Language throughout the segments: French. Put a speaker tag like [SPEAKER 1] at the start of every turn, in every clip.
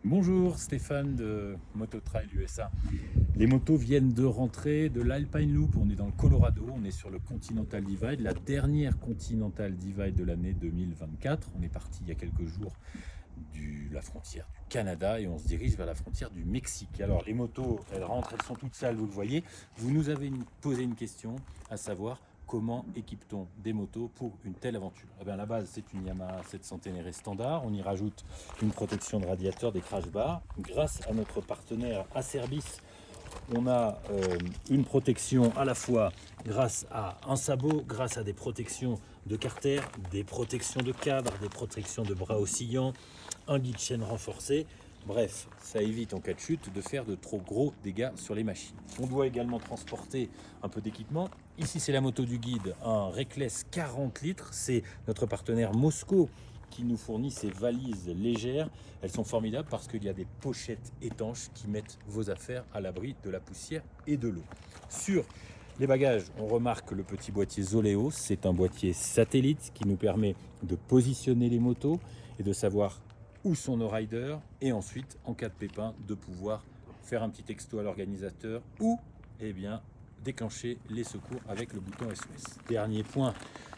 [SPEAKER 1] Bonjour, Stéphane de Mototrail USA. Les motos viennent de rentrer de l'Alpine Loop, on est dans le Colorado, on est sur le Continental Divide, la dernière Continental Divide de l'année 2024. On est parti il y a quelques jours de la frontière du Canada et on se dirige vers la frontière du Mexique. Alors les motos, elles rentrent, elles sont toutes sales, vous le voyez. Vous nous avez posé une question, à savoir comment équipe-t-on des motos pour une telle aventure? Eh bien, à la base, c'est une Yamaha 700 Ténéré standard. On y rajoute une protection de radiateur, des crash bars. Grâce à notre partenaire Acerbis, on a une protection à la fois grâce à un sabot, grâce à des protections de carter, des protections de cadre, des protections de bras oscillants, un guide chaîne renforcé. Bref, ça évite en cas de chute de faire de trop gros dégâts sur les machines. On doit également transporter un peu d'équipement. Ici, c'est la moto du guide, un Reckless 40 litres. C'est notre partenaire Mosco qui nous fournit ces valises légères. Elles sont formidables parce qu'il y a des pochettes étanches qui mettent vos affaires à l'abri de la poussière et de l'eau. Sur les bagages, on remarque le petit boîtier Zoleos. C'est un boîtier satellite qui nous permet de positionner les motos et de savoir où sont nos riders, et ensuite, en cas de pépin, de pouvoir faire un petit texto à l'organisateur ou déclencher les secours avec le bouton SOS. Dernier point,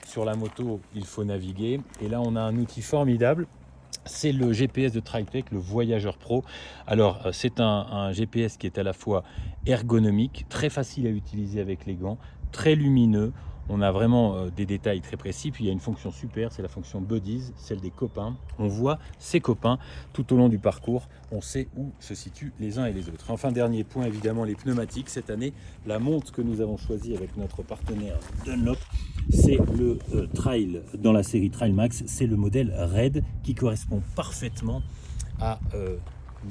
[SPEAKER 1] sur la moto, il faut naviguer, et là on a un outil formidable. C'est le GPS de Tritech, le Voyageur Pro. Alors, c'est un GPS qui est à la fois ergonomique, très facile à utiliser avec les gants, très lumineux. On a vraiment des détails très précis. Puis il y a une fonction super, c'est la fonction Buddies, celle des copains. On voit ses copains tout au long du parcours. On sait où se situent les uns et les autres. Enfin, dernier point, évidemment, les pneumatiques. Cette année, la montre que nous avons choisie avec notre partenaire Dunlop, c'est le Trail dans la série Trail Max. C'est le modèle Red qui correspond parfaitement à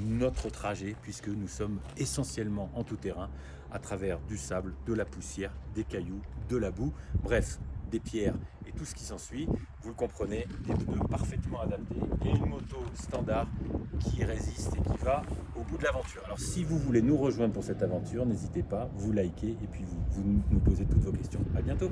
[SPEAKER 1] notre trajet, puisque nous sommes essentiellement en tout terrain à travers du sable, de la poussière, des cailloux, de la boue, bref, des pierres et tout ce qui s'ensuit. Vous le comprenez, des pneus parfaitement adaptés et une moto standard qui résiste et qui va au bout de l'aventure. Alors si vous voulez nous rejoindre pour cette aventure, n'hésitez pas, vous likez et puis vous nous posez toutes vos questions. À bientôt.